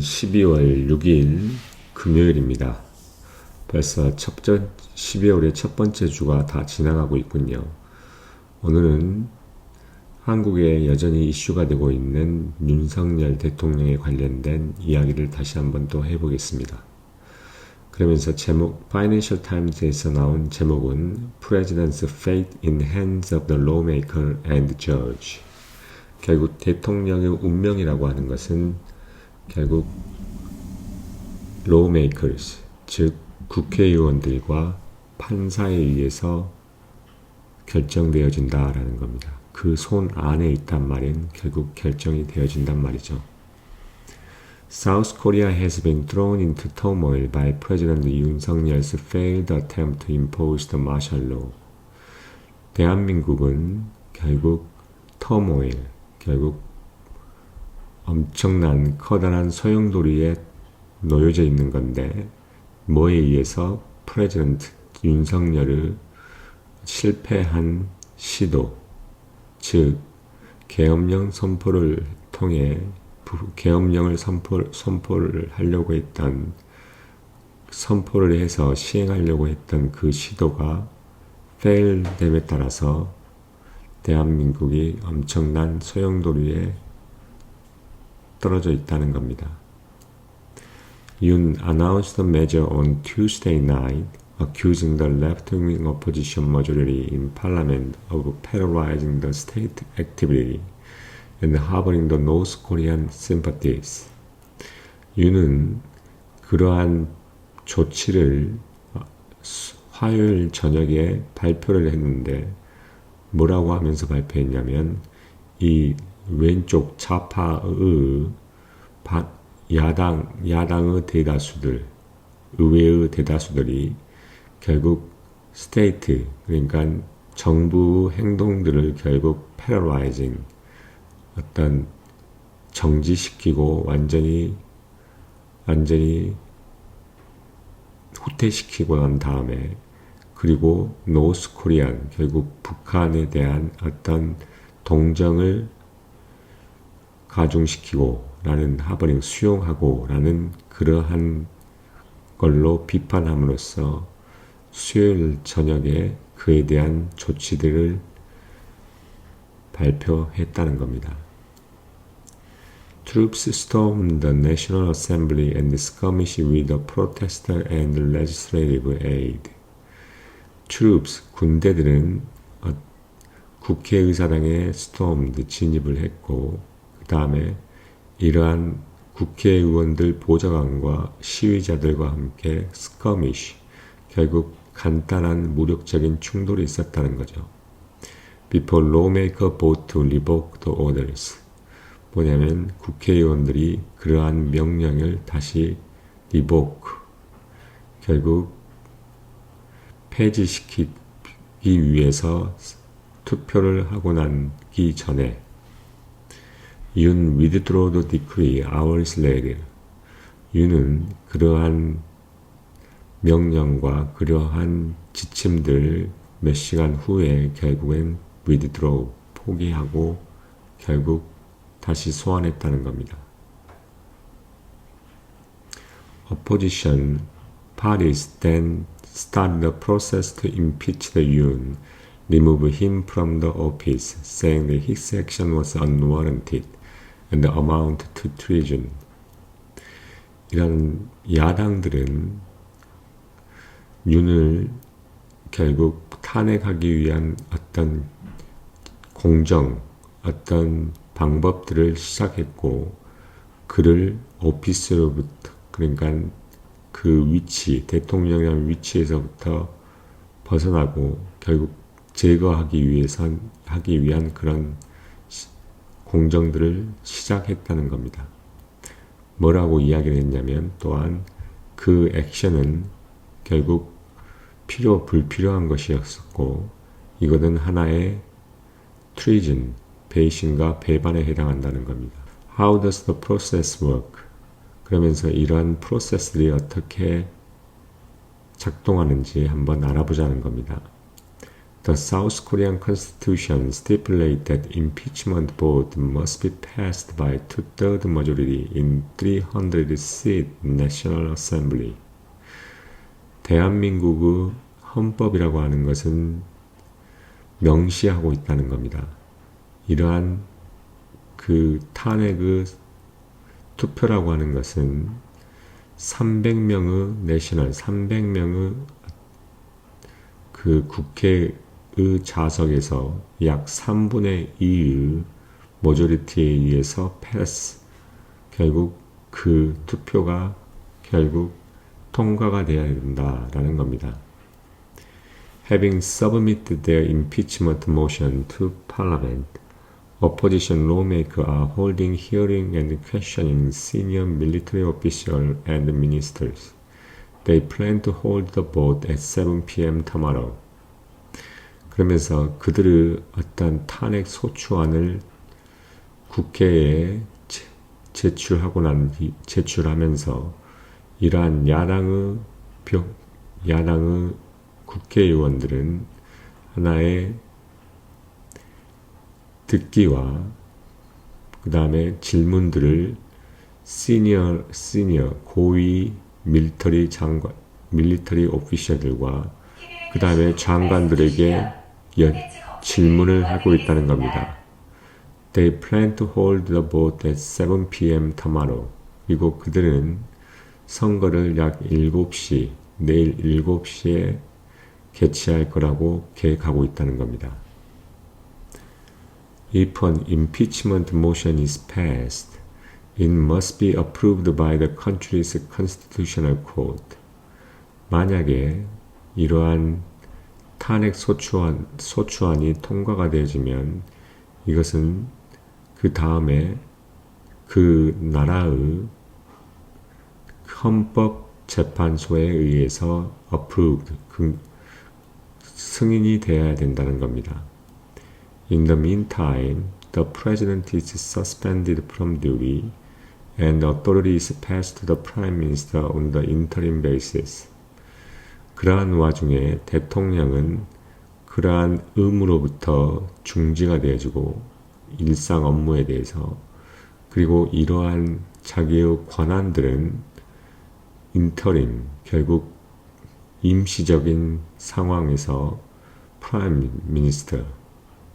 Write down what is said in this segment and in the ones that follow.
12월 6일 금요일입니다. 벌써 12월의 첫 번째 주가 다 지나가고 있군요. 오늘은 한국에 여전히 이슈가 되고 있는 윤석열 대통령에 관련된 이야기를 다시 한번 또 해보겠습니다. 그러면서 제목, Financial Times에서 나온 제목은 President's Fate in Hands of the Lawmaker and Judge. 결국 대통령의 운명이라고 하는 것은 결국 lawmakers, 즉 국회의원들과 판사에 의해서 결정되어진다라는 겁니다. 그 손 안에 있단 말인 결국 결정이 되어진단 말이죠. South Korea has been thrown into turmoil by President Yoonseok's failed attempt to impose the martial law. 대한민국은 결국 turmoil, 결국 엄청난 커다란 소용돌이에 놓여져 있는 건데 뭐에 의해서 프레지던트 윤석열을 실패한 시도, 즉 계엄령 선포를 통해 계엄령을 선포를 하려고 했던 선포를 해서 시행하려고 했던 그 시도가 fail됨에 따라서 대한민국이 엄청난 소용돌이에 떨어져 있다는 겁니다. Yoon announced the measure on Tuesday night, accusing the left-wing opposition majority in parliament of paralyzing the state activity and harboring the North Korean sympathies. 윤은 그러한 조치를 화요일 저녁에 발표를 했는데 뭐라고 하면서 발표했냐면 이 왼쪽 좌파의 야당의 대다수들, 의회의 대다수들이 결국 스테이트, 그러니까 정부의 행동들을 결국 paralyzing, 어떤 정지시키고 완전히 후퇴시키고 난 다음에 그리고 노스 코리안, 결국 북한에 대한 어떤 동정을 가중시키고 라는 하버링 수용하고 라는 그러한 걸로 비판함으로써 수요일 저녁에 그에 대한 조치들을 발표했다는 겁니다. Troops stormed the National Assembly and skirmished with the protester and legislative aid. Troops, 군대들은 국회의사당에 stormed, 진입을 했고 그 다음에 이러한 국회의원들 보좌관과 시위자들과 함께 skirmish, 결국 간단한 무력적인 충돌이 있었다는 거죠. Before lawmaker vote to revoke the orders. 뭐냐면 국회의원들이 그러한 명령을 다시 revoke, 결국 폐지시키기 위해서 투표를 하고 나기 전에 윤 withdrew the decree hours later. 윤은 그러한 명령과 그러한 지침들 몇 시간 후에 결국엔 withdraw, 포기하고 결국 다시 소환했다는 겁니다. Opposition parties then started the process to impeach the Yoon, remove him from the office, saying that his action was unwarranted and amount to treason. 이런 야당들은 윤을 결국 탄핵하기 위한 어떤 공정, 어떤 방법들을 시작했고 그를 오피스로부터, 그러니까 그 위치, 대통령의 위치에서부터 벗어나고 결국 제거하기 위한 그런 공정들을 시작했다는 겁니다. 뭐라고 이야기를 했냐면 또한 그 액션은 결국 불필요한 것이었었고 이것은 하나의 treason, 배신과 배반에 해당한다는 겁니다. How does the process work? 그러면서 이러한 프로세스들이 어떻게 작동하는지 한번 알아보자는 겁니다. The South Korean Constitution stipulates that impeachment vote must be passed by two-thirds majority in 300-seat National Assembly. 대한민국의 헌법이라고 하는 것은 명시하고 있다는 겁니다. 이러한 그 탄핵의 투표라고 하는 것은 300명의 내셔널, 300명의 그 국회의 좌석에서 약 3분의 2의 모조리티에 의해서 패스, 결국 그 투표가 결국 통과가 되어야 된다라는 겁니다. Having submitted their impeachment motion to Parliament, opposition lawmakers are holding hearing and questioning senior military officials and ministers. They plan to hold the vote at 7 p.m. tomorrow. 그러면서 그들의 어떤 탄핵 소추안을 국회에 제출하면서 이러한 야당의 국회의원들은 하나의 듣기와 그 다음에 질문들을 시니어 고위 밀리터리 오피셜들과 그 다음에 장관들에게 질문을 하고 있다는 겁니다. They plan to hold the vote at 7 p.m. tomorrow. 그리고 그들은 선거를 약 7시, 내일 7시에 개최할 거라고 계획하고 있다는 겁니다. If an impeachment motion is passed, it must be approved by the country's constitutional court. 만약에 이러한 탄핵 소추안이 통과가 되어지면 이것은 그 다음에 그 나라의 헌법재판소에 의해서 approved, 승인이 되어야 된다는 겁니다. In the meantime, the president is suspended from duty and authority is passed to the prime minister on the interim basis. 그러한 와중에 대통령은 그러한 의무로부터 중지가 되어지고 일상 업무에 대해서 그리고 이러한 자기의 권한들은 인터림, 결국 임시적인 상황에서 프라임 미니스터,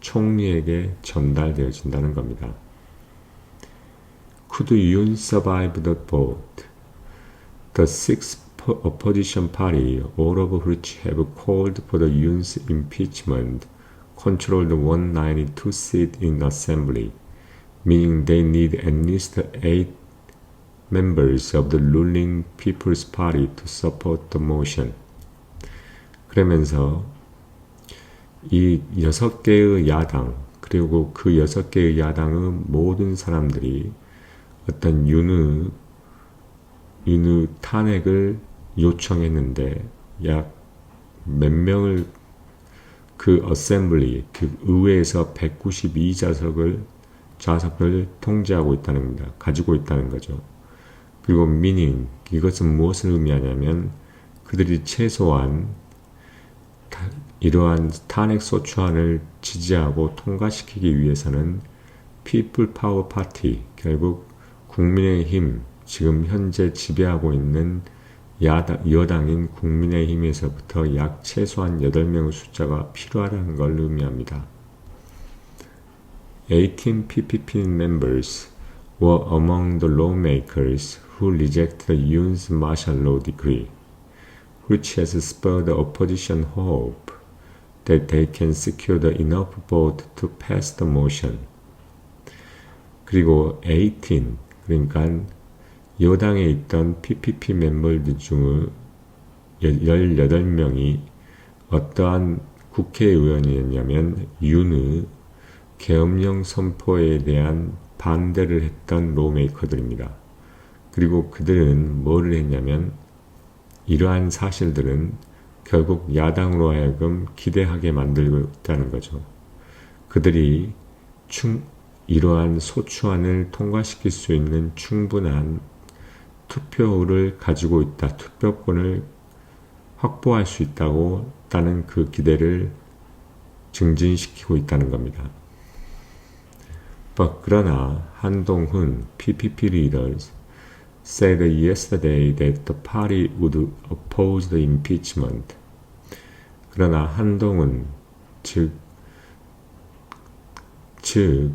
총리에게 전달되어진다는 겁니다. Could Yoon survive the vote? The six opposition party, all of which have called for the Yoon's impeachment, controlled 192 seats in assembly, meaning they need at least 8 members of the ruling People's Party to support the motion. 그러면서 이 6개의 야당, 그리고 그 6개의 야당의 모든 사람들이 어떤 윤의 탄핵을 요청했는데 약 몇 명을 그 어셈블리, 그 의회에서 192좌석을 통제하고 있다는 겁니다. 가지고 있다는 거죠. 그리고 meaning, 이것은 무엇을 의미하냐면 그들이 최소한 이러한 탄핵 소추안을 지지하고 통과시키기 위해서는 People Power Party, 결국 국민의힘, 지금 현재 지배하고 있는 여당인 국민의힘에서부터 약 최소한 8명의 숫자가 필요하다는 걸 의미합니다. 18 PPP members were among the lawmakers who rejected Yoon's martial law decree, which has spurred the opposition hope that they can secure the enough vote to pass the motion. 그리고 18, 그러니까 여당에 있던 PPP 멤버들 중의 18명이 어떠한 국회의원이었냐면 윤의 계엄령 선포에 대한 반대를 했던 로메이커들입니다. 그리고 그들은 뭐를 했냐면 이러한 사실들은 결국 야당으로 하여금 기대하게 만들고 있다는 거죠. 그들이 이러한 소추안을 통과시킬 수 있는 충분한 투표를 가지고 투표권을 확보할 수 있다는 그 기대를 증진시키고 있다는 겁니다. 그러나 한동훈 PPP leaders said yesterday that the party would oppose the impeachment. 그러나 한동훈 즉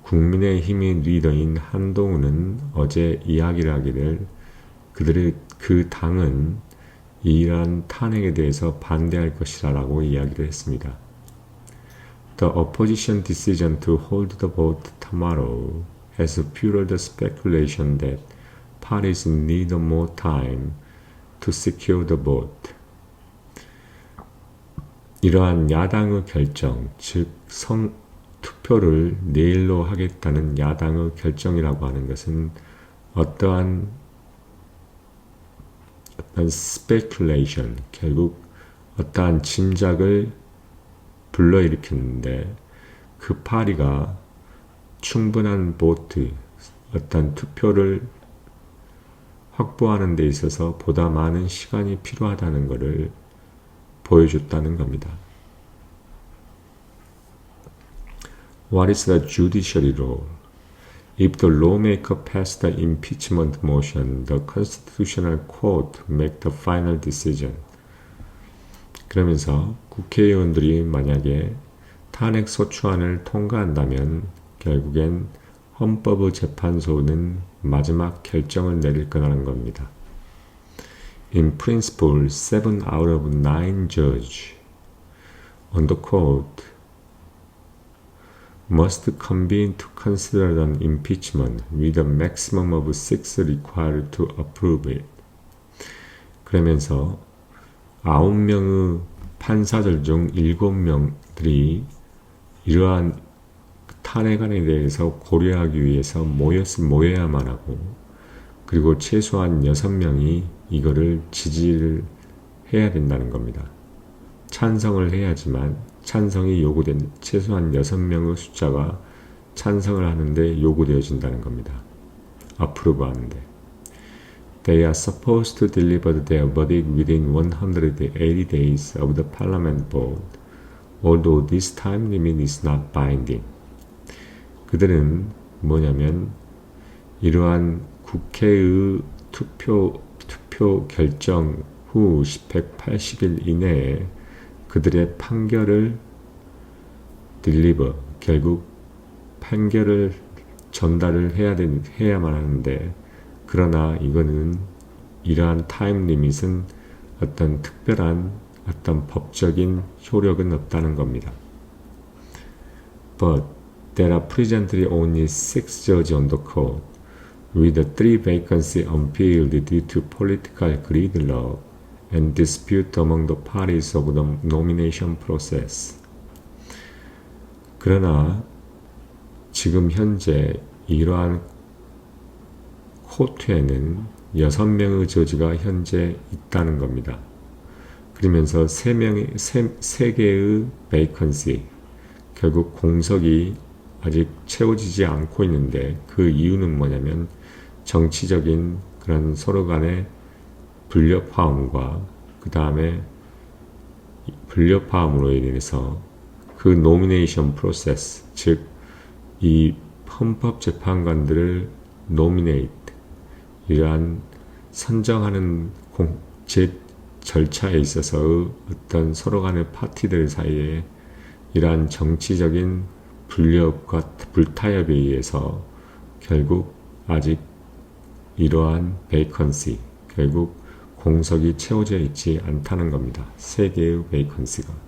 국민의힘의 리더인 한동훈은 어제 이야기를 하기를 그 당은 이러한 탄핵에 대해서 반대할 것이라고 이야기를 했습니다. The opposition decision to hold the vote tomorrow has fueled the speculation that parties need more time to secure the vote. 이러한 야당의 결정, 즉 투표를 내일로 하겠다는 야당의 결정이라고 하는 것은 어떠한 speculation, 결국 어떠한 짐작을 불러일으켰는데 그 파리가 충분한 보트, 어떤 투표를 확보하는 데 있어서 보다 많은 시간이 필요하다는 것을 보여줬다는 겁니다. What is the judiciary role? If the lawmaker passed the impeachment motion, the Constitutional Court make the final decision. 그러면서 국회의원들이 만약에 탄핵 소추안을 통과한다면 결국엔 헌법의 재판소는 마지막 결정을 내릴 거라는 겁니다. In principle, 7 out of 9 judges on the court must convene to consider an impeachment with a maximum of 6 required to approve it. 그러면서 9명의 판사들 중 7명들이 이러한 탄핵안에 대해서 고려하기 위해서 모여야만 하고 그리고 최소한 6명이 이거를 지지를 해야 된다는 겁니다. 찬성을 해야지만 찬성이 요구된 최소한 6명의 숫자가 찬성을 하는데 요구되어진다는 겁니다. approve 하는데. They are supposed to deliver their verdict within 180 days of the parliament vote, although this time limit is not binding. 그들은 뭐냐면 이러한 국회의 투표 결정 후 180일 이내에 그들의 판결을 결국 판결을 전달을 해야만 하는데 그러나 이거는 이러한 타임 리밋은 어떤 특별한 어떤 법적인 효력은 없다는 겁니다. But there are presently only 6 judges on the court, with 3 vacancies unfilled due to political gridlock and dispute among the parties of the nomination process. 그러나 지금 현재 이러한 코트에는 6명의 저지가 현재 있다는 겁니다. 그러면서 3개의 베이컨시, 결국 공석이 아직 채워지지 않고 있는데 그 이유는 뭐냐면 정치적인 그런 서로 간의 불협화음과 그 다음에 불협화음으로 인해서 그 노미네이션 프로세스, 즉 이 헌법재판관들을 노미네이트, 이러한 선정하는 절차에 있어서의 어떤 서로 간의 파티들 사이에 이러한 정치적인 불협과 불타협에 의해서 결국 아직 이러한 베이컨시, 결국 공석이 채워져 있지 않다는 겁니다. 3개의 베이컨시가.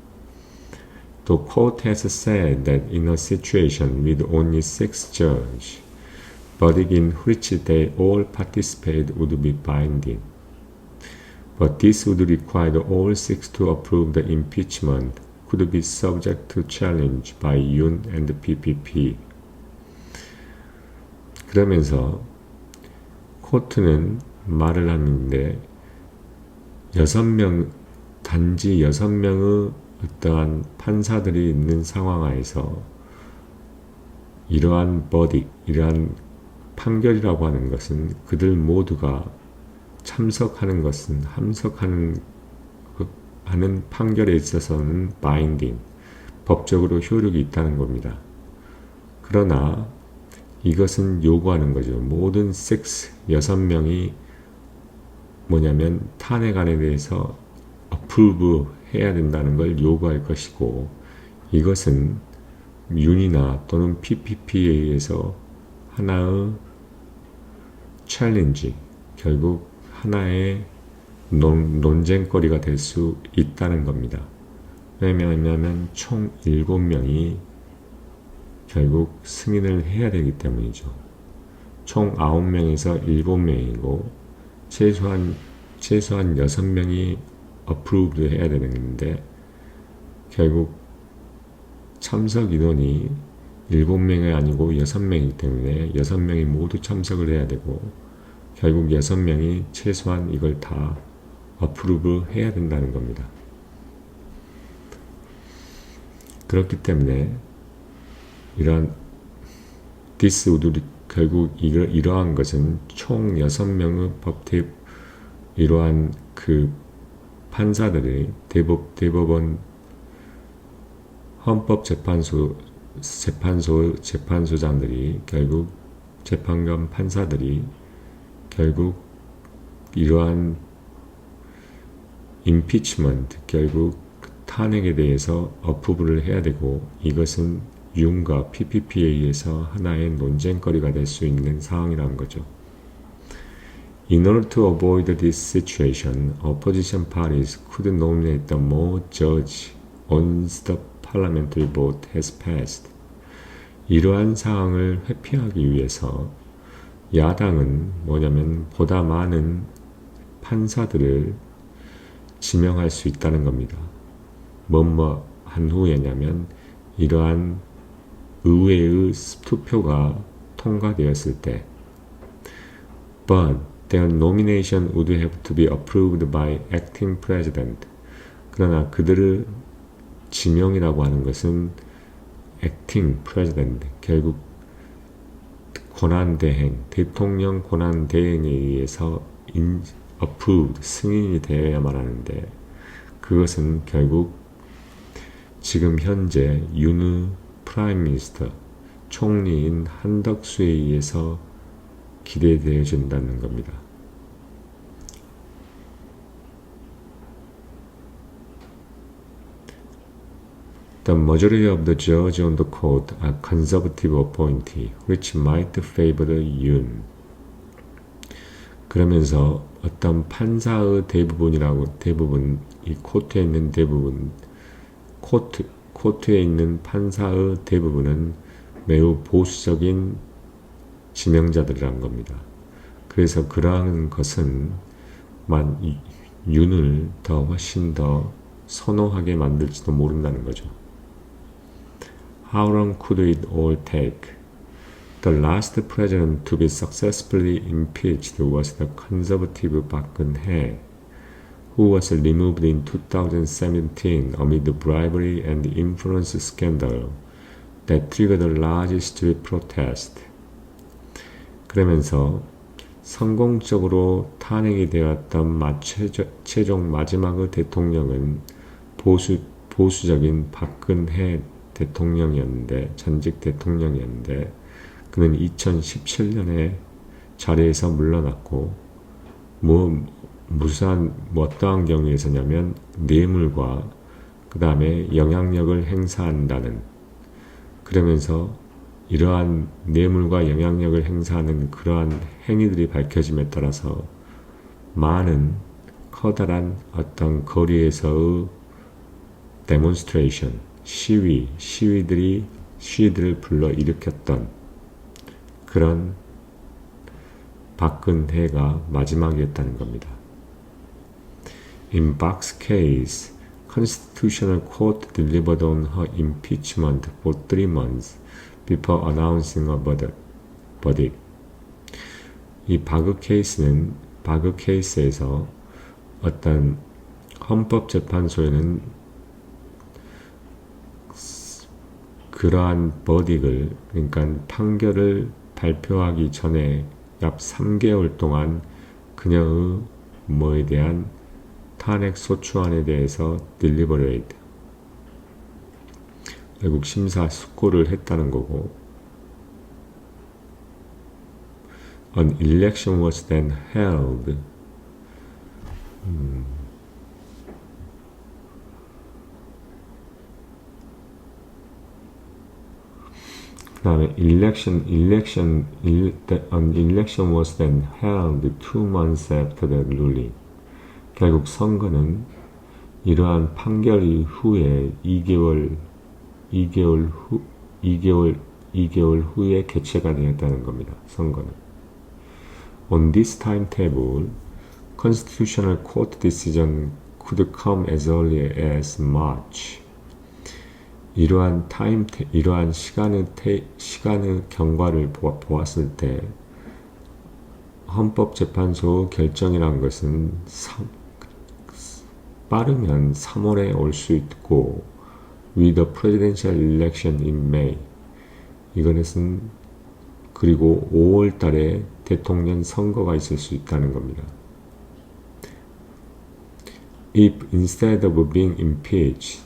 The court has said that in a situation with only 6 judges, verdict in which they all participate would be binding. But this would require all 6 to approve the impeachment, could be subject to challenge by Yoon and PPP. 그러면서 코트는 말을 하는데 단지 6명의 어떠한 판사들이 있는 상황 하에서 이러한 이러한 판결이라고 하는 것은 그들 모두가 참석하는 하는 판결에 있어서는 바인딩, 법적으로 효력이 있다는 겁니다. 그러나 이것은 요구하는 거죠. 모든 섹스 6명이 뭐냐면 탄핵안에 대해서 approve 해야 된다는 걸 요구할 것이고, 이것은 윤이나 또는 PPP에 의해서 하나의 챌린지, 결국 하나의 논쟁거리가 될 수 있다는 겁니다. 왜냐하면 총 7명이 결국 승인을 해야 되기 때문이죠. 총 9명에서 7명이고 최소한 6명이 approved 해야 되는데, 결국 참석 인원이 7명이 아니고 6명이기 때문에 6명이 모두 참석을 해야 되고, 결국 6명이 최소한 이걸 다 approve 해야 된다는 겁니다. 그렇기 때문에 이러한 결국 이러한 것은 총 6명의 이러한 그 판사들이 대법원 재판소장들이 결국 재판관 판사들이 결국 이러한 임피치먼트, 결국 탄핵에 대해서 어프브를 해야 되고, 이것은 윤과 PPP에 의해서 하나의 논쟁거리가 될 수 있는 상황이라는 거죠. In order to avoid this situation, opposition parties could nominate the more judge once the parliamentary vote has passed. 이러한 상황을 회피하기 위해서 야당은 뭐냐면 보다 많은 판사들을 지명할 수 있다는 겁니다. 한 후에냐면 이러한 의회의 투표가 통과되었을 때. But their nomination would have to be approved by acting president. 그러나 그들의 지명이라고 하는 것은 acting president, 결국 권한대행, 대통령 권한대행에 의해서 approved, 승인이 되어야만 하는데, 그것은 결국 지금 현재 윤의 프라임 미니스터, 총리인 한덕수에 의해서 기대되어진다는 겁니다. The majority of the judges on the court are conservative appointees, which might favor Yoon. 그러면서 어떤 판사의 대부분, 이 코트에 있는 대부분, 코트에 있는 판사의 대부분은 매우 보수적인 지명자들이란 겁니다. 그래서 그러한 것은 윤을 훨씬 더 선호하게 만들지도 모른다는 거죠. How long could it all take? The last president to be successfully impeached was the conservative Park Geun-hye, who was removed in 2017 amid the bribery and influence scandal that triggered a large street protest. 그러면서 성공적으로 탄핵이 되었던 최종 마지막의 대통령은 보수적인 박근혜 대통령이었는데, 전직 대통령이었는데, 그는 2017년에 자리에서 물러났고, 어떠한 경우에서냐면 뇌물과 그 다음에 영향력을 행사한다는, 그러면서 이러한 뇌물과 영향력을 행사하는 그러한 행위들이 밝혀짐에 따라서 많은 커다란 어떤 거리에서의 데몬스트레이션, 시위들을 불러 일으켰던 그런 박근혜가 마지막이었다는 겁니다. In Park's case, Constitutional Court delivered on her impeachment for 3 months before announcing a verdict. 이 바그 케이스에서 어떤 헌법재판소에는 그러한 버딕을, 그러니까 판결을 발표하기 전에 약 3개월 동안 그녀의 뭐에 대한 탄핵 소추안에 대해서 deliberate, 결국 심사숙고를 했다는 거고, An election was then held. 그 다음에 an election was then held 2 months after the ruling. 결국 선거는 이러한 판결 이후에 2개월 후에 개최가 되었다는 겁니다. 선거는. On this timetable, Constitutional Court decision could come as early as March. 이러한 시간의 경과를 보았을 때 헌법재판소 결정이란 것은 빠르면 3월에 올 수 있고 with a presidential election in May. 이것은 그리고 5월 달에 대통령 선거가 있을 수 있다는 겁니다. If instead of being impeached,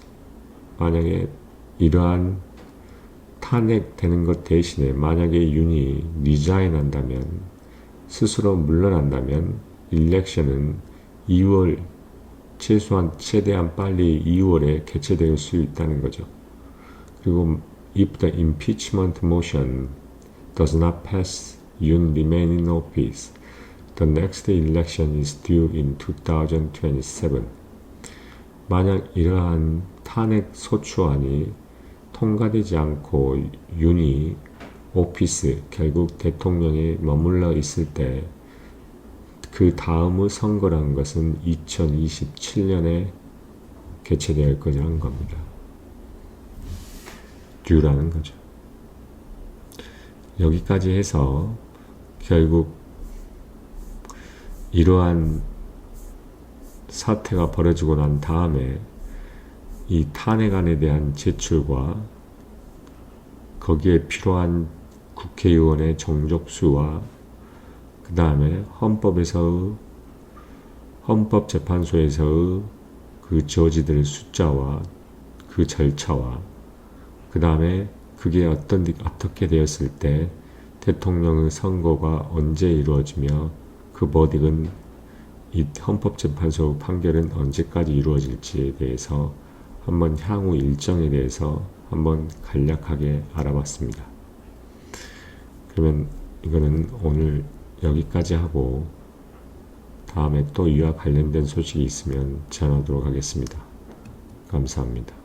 만약에 이러한 탄핵되는 것 대신에 만약에 윤이 resign 한다면, 스스로 물러난다면 일렉션은 2월, 최대한 빨리 2월에 개최될 수 있다는 거죠. 그리고 if the impeachment motion does not pass, Yoon remain in office. The next election is due in 2027. 만약 이러한 탄핵 소추안이 통과되지 않고 윤이 오피스, 결국 대통령에 머물러 있을 때 그 다음의 선거라는 것은 2027년에 개최될 거라는 겁니다. 듀라는 거죠. 여기까지 해서 결국 이러한 사태가 벌어지고 난 다음에 이 탄핵안에 대한 제출과 거기에 필요한 국회의원의 정족수와 그 다음에 헌법재판소에서의 그 저지들 숫자와 그 절차와 그 다음에 그게 어떻게 되었을 때 대통령의 선거가 언제 이루어지며 그 버딕은 이 헌법재판소 판결은 언제까지 이루어질지에 대해서 한번 향후 일정에 대해서 한번 간략하게 알아봤습니다. 그러면 이거는 오늘 여기까지 하고 다음에 또 이와 관련된 소식이 있으면 전하도록 하겠습니다. 감사합니다.